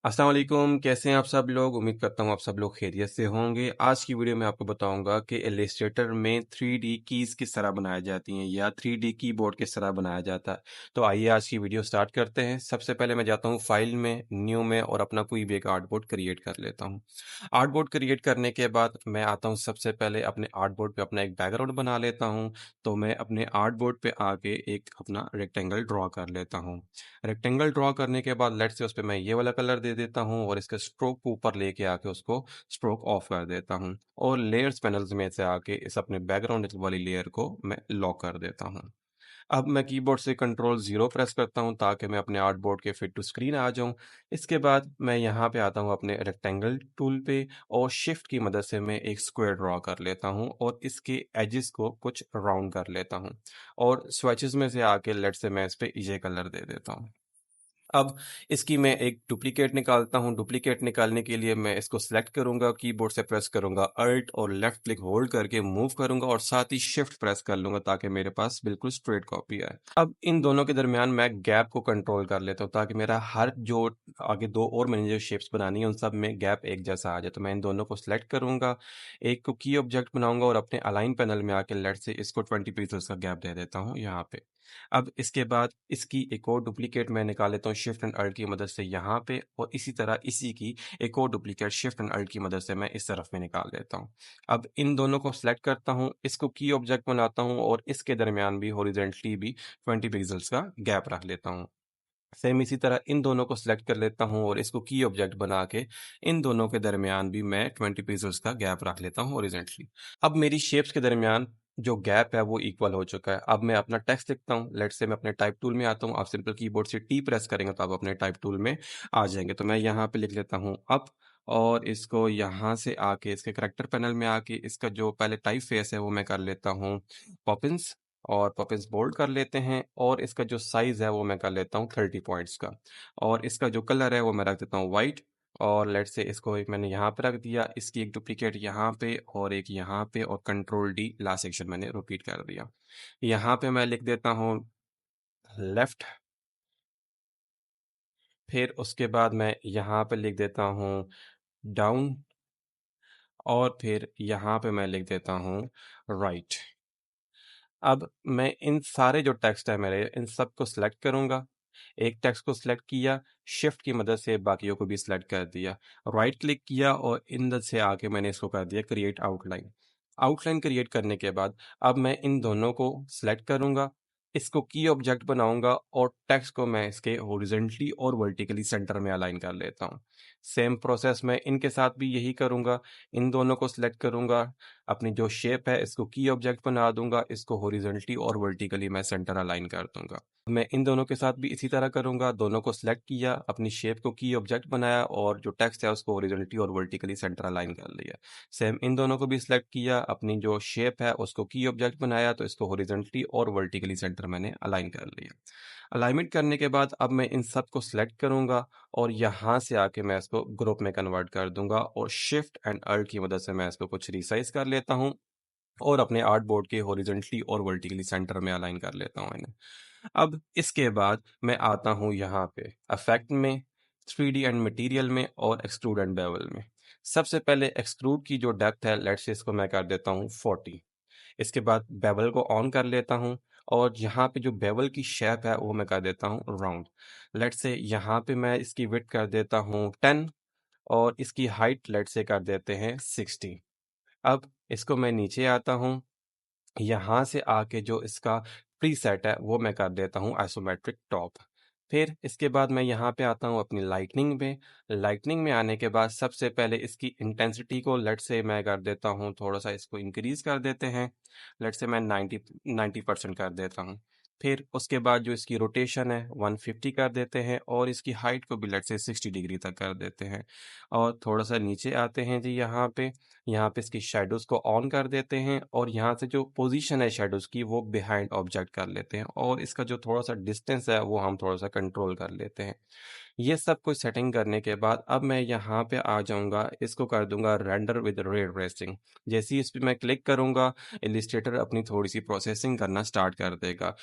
अस्सलाम वालेकुम, कैसे हैं आप सब लोग। उम्मीद करता हूँ आप सब लोग खैरियत से होंगे। आज की वीडियो में आपको बताऊंगा कि इलस्ट्रेटर में 3D कीज किस तरह बनाई जाती हैं या 3D कीबोर्ड किस तरह बनाया जाता है। तो आइए आज की वीडियो स्टार्ट करते हैं। सबसे पहले मैं जाता हूँ फाइल में, न्यू में, और अपना कोई भी एक आर्टबोर्ड क्रिएट कर लेता हूँ। आर्टबोर्ड क्रिएट करने के बाद मैं आता हूँ, सबसे पहले अपने आर्टबोर्ड पे अपना एक बैकग्राउंड बना लेता हूँ। तो मैं अपने आर्टबोर्ड पे आके एक अपना रेक्टेंगल ड्रॉ कर लेता हूँ। रेक्टेंगल ड्रॉ करने के बाद लेट्स से उस पे मैं ये वाला कलर दे देता हूँ और इसका स्ट्रोक ऊपर लेके आके उसको स्ट्रोक ऑफ कर देता हूँ और लेयर्स पैनल्स में से आके इस अपने बैकग्राउंड वाली लेयर को मैं लॉक कर देता हूँ। अब मैं कीबोर्ड से कंट्रोल 0 प्रेस करता हूँ ताकि मैं अपने आर्टबोर्ड के फिट टू स्क्रीन आ जाऊँ। इसके बाद मैं यहाँ पे आता हूँ अपने रेक्टेंगल टूल पे और शिफ्ट की मदद से मैं एक स्क्वायर ड्रॉ कर लेता हूँ और इसके एजेस को कुछ राउंड कर लेता हूँ और स्वेचेस में से आके लेट्स से मैं इस पे ये कलर दे देता हूँ। अब इसकी मैं एक डुप्लीकेट निकालता हूँ। डुप्लीकेट निकालने के लिए मैं इसको सिलेक्ट करूंगा, कीबोर्ड से प्रेस करूंगा अल्ट और लेफ्ट क्लिक होल्ड करके मूव करूंगा और साथ ही शिफ्ट प्रेस कर लूंगा ताकि मेरे पास बिल्कुल स्ट्रेट कॉपी आए। अब इन दोनों के दरमियान मैं गैप को कंट्रोल कर लेता हूँ ताकि मेरा हर जो आगे दो और मैंने जो शेप्स बनानी है उन सब में गैप एक जैसा आ जाए। तो मैं इन दोनों को सिलेक्ट करूंगा, एक को की ऑब्जेक्ट बनाऊंगा और अपने अलाइन पैनल में आके लेट से इसको 20 पिक्सल्स का गैप दे देता हूँ यहाँ पे। अब इसके बाद इसकी एक और डुप्लीकेट मैं निकाल लेता हूँ शिफ्ट एंड अल्ट की मदद से यहाँ पे, और इसी तरह इसी की एक और डुप्लीकेट शिफ्ट एंड अल्ट की मदद से मैं इस तरफ में निकाल लेता हूँ। अब इन दोनों को सिलेक्ट करता हूँ, इसको की ऑब्जेक्ट बनाता हूँ और इसके दरमियान भी हॉरिजॉन्टली भी 20 पिक्सल्स का गैप रख लेता हूँ। सेम इसी तरह इन दोनों को सिलेक्ट कर लेता हूँ और इसको की ऑब्जेक्ट बना के इन दोनों के दरमियान भी मैं 20 पिक्सल्स का गैप रख लेता हूँ हॉरिजॉन्टली। अब मेरी शेप्स के दरमियान जो गैप है वो इक्वल हो चुका है। अब मैं अपना टेक्स्ट लिखता हूँ। लेट्स से मैं अपने टाइप टूल में आता हूँ। आप सिंपल कीबोर्ड से टी प्रेस करेंगे तो आप अपने टाइप टूल में आ जाएंगे। तो मैं यहाँ पे लिख लेता हूँ अप, और इसको यहाँ से आके इसके करेक्टर पैनल में आके इसका जो पहले टाइप फेस है वो मैं कर लेता हूँ पॉपिंस, और पॉपिंस बोल्ड कर लेते हैं और इसका जो साइज है वो मैं कर लेता हूँ 30 पॉइंट्स का, और इसका जो कलर है वो मैं रख देता हूँ वाइट। और लेट्स से इसको एक मैंने यहाँ पे रख दिया, इसकी एक डुप्लीकेट यहाँ पे और एक यहाँ पे, और कंट्रोल डी लास्ट सेक्शन मैंने रिपीट कर दिया। यहाँ पे मैं लिख देता हूँ लेफ्ट, फिर उसके बाद मैं यहाँ पे लिख देता हूँ डाउन, और फिर यहाँ पे मैं लिख देता हूँ राइट। अब मैं इन सारे जो टेक्स्ट है मेरे इन सब को सिलेक्ट करूंगा। एक टेक्स्ट को सिलेक्ट किया, शिफ्ट की मदद से बाकियों को भी सिलेक्ट कर दिया, राइट क्लिक किया और इन से आके मैंने इसको कर दिया क्रिएट आउटलाइन। आउटलाइन क्रिएट करने के बाद अब मैं इन दोनों को सिलेक्ट करूंगा, इसको की ऑब्जेक्ट बनाऊंगा और टेक्स्ट को मैं इसके हॉरिजॉन्टली और वर्टिकली सेंटर में अलाइन कर लेता हूँ। सेम प्रोसेस मैं इनके साथ भी यही करूंगा। इन दोनों को सिलेक्ट करूंगा, अपनी जो शेप है इसको की ऑब्जेक्ट बना दूंगा, इसको हॉरिजॉन्टली और वर्टिकली मैं सेंटर अलाइन कर दूंगा। मैं इन दोनों के साथ भी इसी तरह करूंगा। दोनों को सिलेक्ट किया, अपनी शेप को की ऑब्जेक्ट बनाया और जो टेक्स्ट है उसको हॉरिजॉन्टली और वर्टिकली सेंटर अलाइन कर लिया। सेम इन दोनों को भी सिलेक्ट किया, अपनी जो शेप है उसको की ऑब्जेक्ट बनाया तो इसको हॉरिजॉन्टली और वर्टिकली सेंटर मैंने अलाइन कर लिया। अलाइनमेंट करने के बाद अब मैं इन सब को सिलेक्ट करूंगा और यहाँ से आके मैं इसको ग्रुप में कन्वर्ट कर दूंगा और शिफ्ट एंड अल्ट की मदद से मैं इसको कुछ रिसाइज कर लेता हूँ और अपने आर्ट बोर्ड के हॉरिजॉन्टली और वर्टिकली सेंटर में अलाइन कर लेता हूँ इन्हें। अब इसके बाद मैं आता हूँ यहाँ पे इफेक्ट में, 3D एंड मटेरियल में और एक्सट्रूड एंड बेवल में। सबसे पहले एक्सट्रूड की जो डेप्थ है लेट्स से इसको मैं कर देता हूँ 40। इसके बाद बेवल को ऑन कर लेता हूँ और यहाँ पे जो बेवल की शेप है वो मैं कर देता हूँ राउंड। लेट्स से यहाँ पे मैं इसकी विड्थ कर देता हूँ 10 और इसकी हाइट लेट्स से कर देते हैं 60। अब इसको मैं नीचे आता हूँ, यहाँ से आके जो इसका प्रीसेट है वो मैं कर देता हूँ आइसोमेट्रिक टॉप। फिर इसके बाद मैं यहाँ पे आता हूँ अपनी लाइटनिंग में। लाइटनिंग में आने के बाद सबसे पहले इसकी इंटेंसिटी को लेट से मैं कर देता हूँ, थोड़ा सा इसको इंक्रीज कर देते हैं। लेट से मैं 90% कर देता हूँ। फिर उसके बाद जो इसकी रोटेशन है 150 कर देते हैं और इसकी हाइट को भी लेट से 60 डिग्री तक कर देते हैं। और थोड़ा सा नीचे आते हैं जी, यहाँ पे इसकी शेडोज़ को ऑन कर देते हैं और यहाँ से जो पोजीशन है शेडोज़ की वो बिहाइंड ऑब्जेक्ट कर लेते हैं और इसका जो थोड़ा सा डिस्टेंस है वो हम थोड़ा सा कंट्रोल कर लेते हैं। ये सब कुछ सेटिंग करने के बाद अब मैं यहाँ पे आ जाऊँगा, इसको कर दूँगा रेंडर विद रे ट्रेसिंग। जैसे ही इस पे मैं क्लिक करूँगा, इलस्ट्रेटर अपनी थोड़ी-सी प्रोसेसिंग करना स्टार्ट कर देगा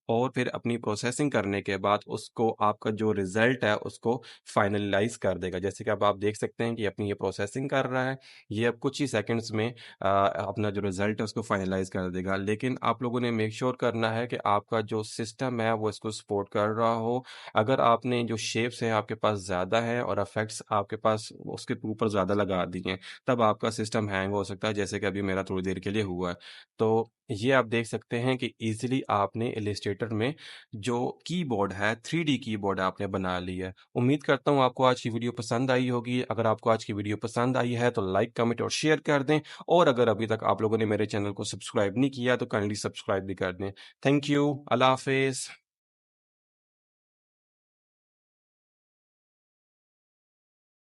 और फिर अपनी प्रोसेसिंग करने के बाद उसको आपका जो रिज़ल्ट है उसको फाइनलाइज़ कर देगा। जैसे कि अब आप देख सकते हैं कि अपनी ये प्रोसेसिंग कर रहा है, ये अब कुछ ही सेकंड्स में अपना जो रिज़ल्ट है उसको फाइनलाइज़ कर देगा। लेकिन आप लोगों ने मेक श्योर करना है कि आपका जो सिस्टम है वो इसको सपोर्ट कर रहा हो। अगर आपने जो शेप्स हैं आपके पास ज़्यादा है और इफ़ेक्ट्स आपके पास उसके ऊपर ज़्यादा लगा दिए हैं, तब आपका सिस्टम हैंग हो सकता है, जैसे कि अभी मेरा थोड़ी देर के लिए हुआ है। तो ये आप देख सकते हैं कि ईज़िली आपने इलस्ट्रेटर में जो कीबोर्ड है, 3D कीबोर्ड आपने बना लिया है। उम्मीद करता हूँ आपको आज की वीडियो पसंद आई होगी। अगर आपको आज की वीडियो पसंद आई है तो लाइक, कमेंट और शेयर कर दें और अगर अभी तक आप लोगों ने मेरे चैनल को सब्सक्राइब नहीं किया तो काइंडली सब्सक्राइब भी कर दें। Thank you. अल्लाह हाफ़िज़।